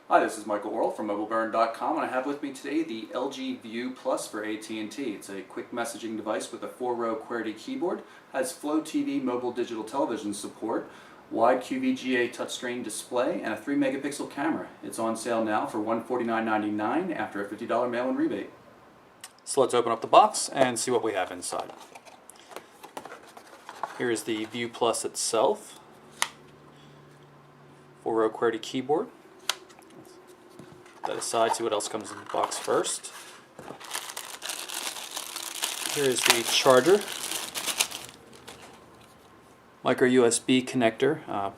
Hi, this is Michael Orl from MobileBurn.com, and I have with me today the LG View Plus for AT&T. It's a quick messaging device with a 4-row QWERTY keyboard, has Flow TV mobile digital television support, wide QVGA touchscreen display, and a 3-megapixel camera. It's on sale now for $149.99 after a $50 mail-in rebate. So let's open up the box and see what we have inside. Here is the View Plus itself. 4-row QWERTY keyboard. That aside, see what else comes in the box first. Here is the charger, micro USB connector,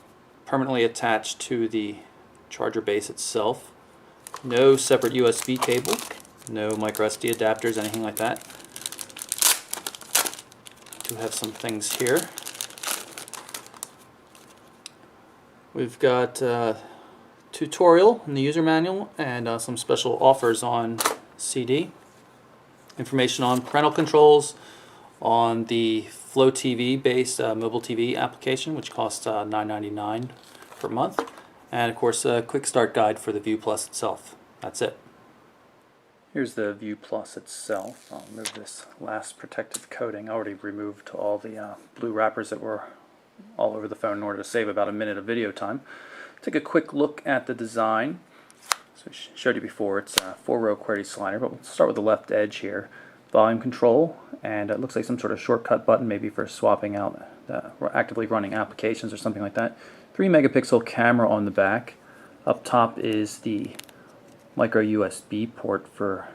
permanently attached to the charger base itself. No separate USB cable, no micro SD adapters, anything like that. Do have some things here. We've got tutorial in the user manual and some special offers on CD. Information on parental controls, on the Flow TV based mobile TV application, which costs $9.99 per month, and of course a quick start guide for the View Plus itself. That's it. Here's the View Plus itself. I'll remove this last protective coating. I already removed all the blue wrappers that were all over the phone in order to save about a minute of video time. Take a quick look at the design. So I showed you before, it's a 4-row QWERTY slider, but we'll start with the left edge here. Volume control, and it looks like some sort of shortcut button, maybe for swapping out actively running applications or something like that. 3-megapixel camera on the back. Up top is the micro USB port for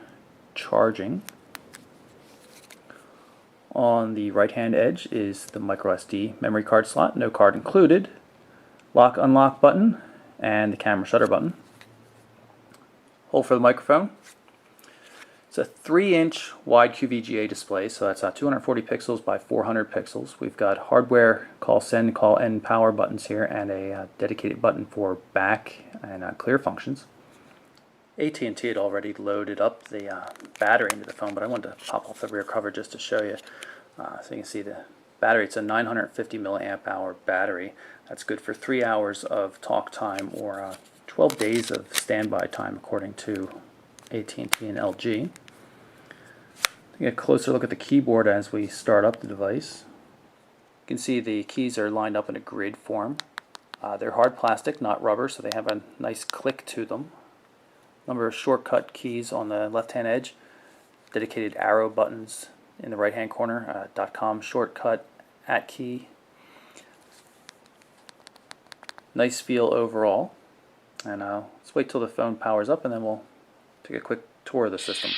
charging. On the right hand edge is the micro SD memory card slot, no card included. Lock unlock button and the camera shutter button. Hole for the microphone. It's a 3-inch wide QVGA display, so that's 240 pixels by 400 pixels. We've got hardware call send, call end power buttons here, and a dedicated button for back and clear functions. AT&T had already loaded up the battery into the phone, but I wanted to pop off the rear cover just to show you. So you can see the battery. It's a 950 milliamp hour battery. That's good for 3 hours of talk time or 12 days of standby time, according to AT&T and LG. Take a closer look at the keyboard as we start up the device. You can see the keys are lined up in a grid form. They're hard plastic, not rubber, so they have a nice click to them. Number of shortcut keys on the left-hand edge. Dedicated arrow buttons in the right-hand corner. .com shortcut, @ key. Nice feel overall. And let's wait till the phone powers up and then we'll take a quick tour of the system.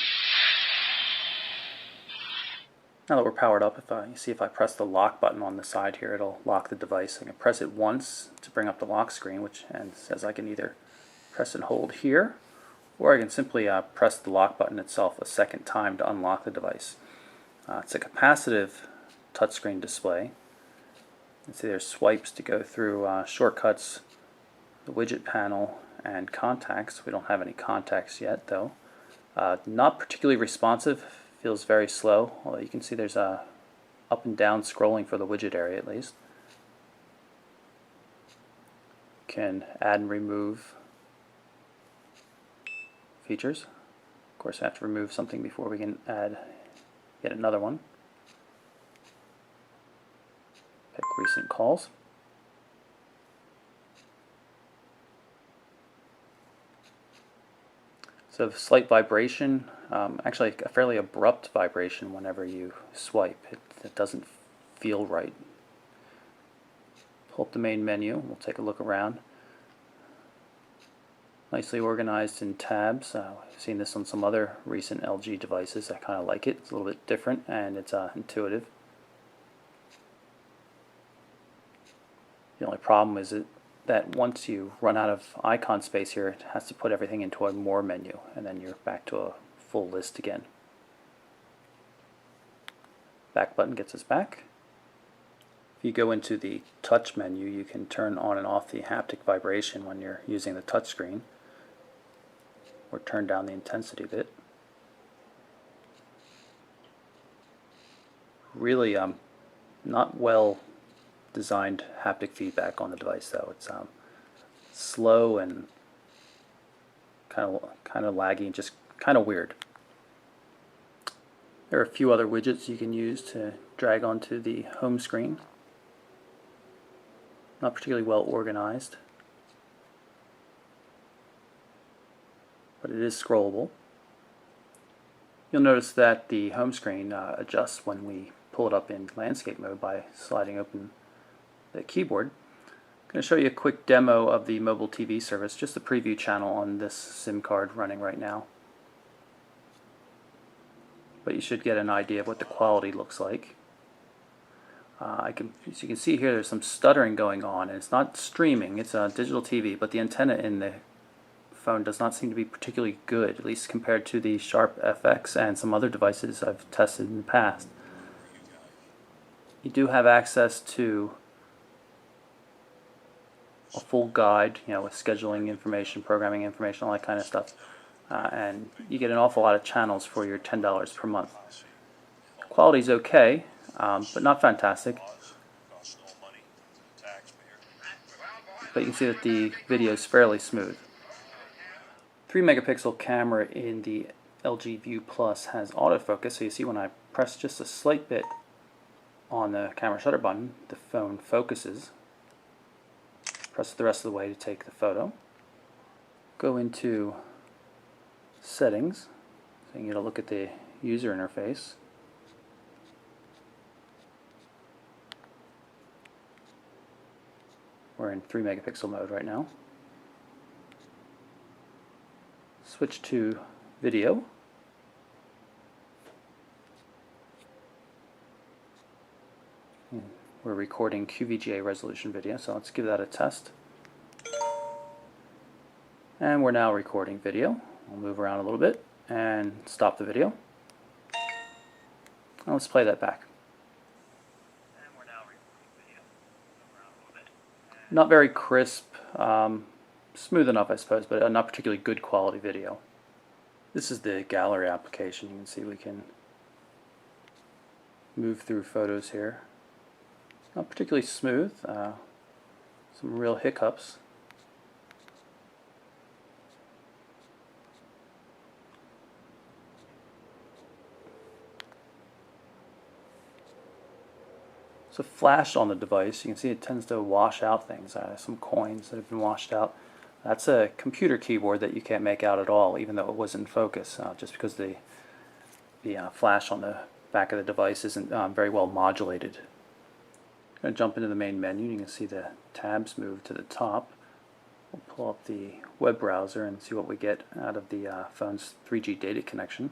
Now that we're powered up, you see if I press the lock button on the side here, it'll lock the device. I can press it once to bring up the lock screen, which says I can either press and hold here, or I can simply press the lock button itself a second time to unlock the device. It's a capacitive touchscreen display. You see there's swipes to go through shortcuts, the widget panel, and contacts. We don't have any contacts yet, though. Not particularly responsive, feels very slow, although you can see there's a up and down scrolling for the widget area at least. Can add and remove features. Of course, I have to remove something before we can add yet another one. Pick recent calls. So slight vibration, actually a fairly abrupt vibration whenever you swipe. It doesn't feel right. Pull up the main menu, we'll take a look around. Nicely organized in tabs. I've seen this on some other recent LG devices. I kind of like it. It's a little bit different and it's intuitive. The only problem is that once you run out of icon space here, it has to put everything into a more menu, and then you're back to a full list again. Back button gets us back. If you go into the touch menu, you can turn on and off the haptic vibration when you're using the touch screen, or turn down the intensity a bit. Really not well designed haptic feedback on the device, though. It's slow and kind of laggy and just kind of weird. There are a few other widgets you can use to drag onto the home screen. Not particularly well organized, but it is scrollable. You'll notice that the home screen adjusts when we pull it up in landscape mode by sliding open the keyboard. I'm going to show you a quick demo of the mobile TV service, just the preview channel on this SIM card running right now. But you should get an idea of what the quality looks like. As you can see here, there's some stuttering going on, and it's not streaming, it's a digital TV, but the antenna in the phone does not seem to be particularly good, at least compared to the Sharp FX and some other devices I've tested in the past. You do have access to a full guide, with scheduling information, programming information, all that kind of stuff, and you get an awful lot of channels for your $10 per month. Quality's okay, but not fantastic. But you can see that the video is fairly smooth. 3 megapixel camera in the LG View Plus has autofocus, so you see when I press just a slight bit on the camera shutter button, the phone focuses. Press it the rest of the way to take the photo. Go into Settings, so you can get a look at the user interface. We're in 3 megapixel mode right now. Switch to video. We're recording QVGA resolution video, so let's give that a test. And we're now recording video. We'll move around a little bit and stop the video. Now let's play that back. Not very crisp, smooth enough I suppose, but not particularly good quality video. This is the gallery application. You can see we can move through photos here. Not particularly smooth, some real hiccups. So flash on the device, you can see it tends to wash out things, some coins that have been washed out. That's a computer keyboard that you can't make out at all, even though it was in focus, just because the flash on the back of the device isn't very well modulated. I'm going to jump into the main menu. You can see the tabs move to the top. We'll pull up the web browser and see what we get out of the phone's 3G data connection.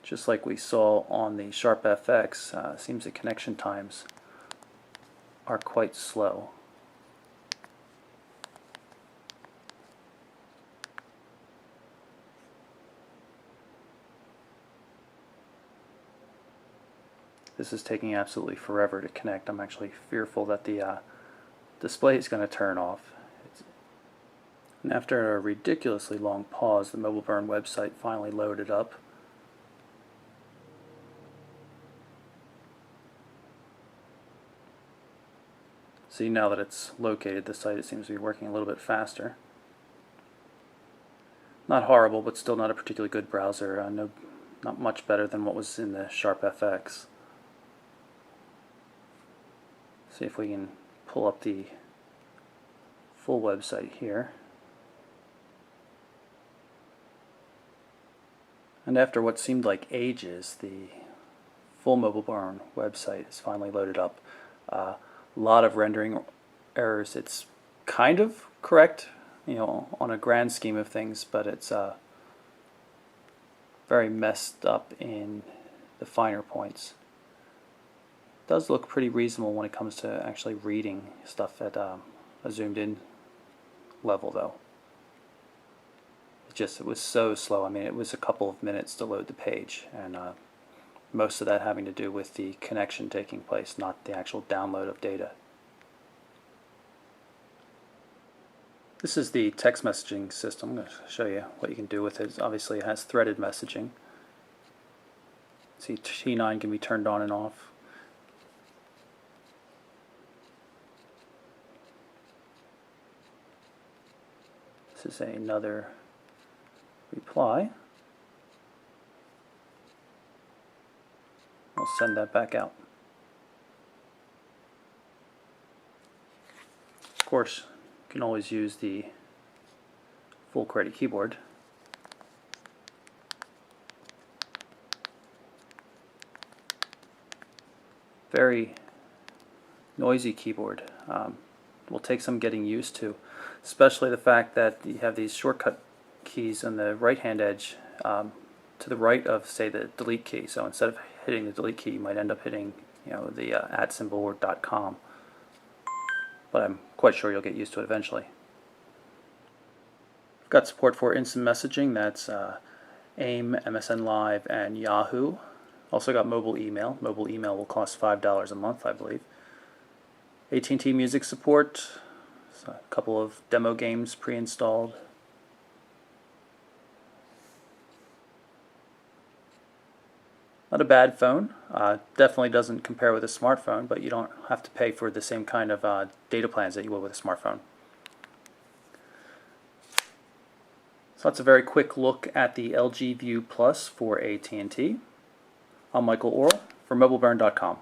Just like we saw on the Sharp FX, seems the connection times are quite slow. This is taking absolutely forever to connect. I'm actually fearful that the display is going to turn off. And after a ridiculously long pause, the Mobile Burn website finally loaded up. See, now that it's located the site, it seems to be working a little bit faster. Not horrible, but still not a particularly good browser. Not much better than what was in the Sharp FX. See if we can pull up the full website here. And after what seemed like ages, the full Mobile Burn website is finally loaded up. A lot of rendering errors. It's kind of correct, on a grand scheme of things, but it's very messed up in the finer points. It does look pretty reasonable when it comes to actually reading stuff at a zoomed in level, though. It was so slow. I mean, it was a couple of minutes to load the page, and most of that having to do with the connection taking place, not the actual download of data. This is the text messaging system. I'm going to show you what you can do with it. Obviously it has threaded messaging. See, T9 can be turned on and off. This is another reply. We'll send that back out. Of course, you can always use the full QWERTY keyboard. Very noisy keyboard. Will take some getting used to, especially the fact that you have these shortcut keys on the right hand edge to the right of, say, the delete key. So instead of hitting the delete key, you might end up hitting, the @ symbol or .com. But I'm quite sure you'll get used to it eventually. I've got support for instant messaging. That's AIM, MSN Live, and Yahoo. Also got mobile email. Mobile email will cost $5 a month, I believe. AT&T music support. So a couple of demo games pre-installed. Not a bad phone. Definitely doesn't compare with a smartphone, but you don't have to pay for the same kind of data plans that you would with a smartphone. So that's a very quick look at the LG View Plus for AT&T. I'm Michael Orrell for MobileBurn.com.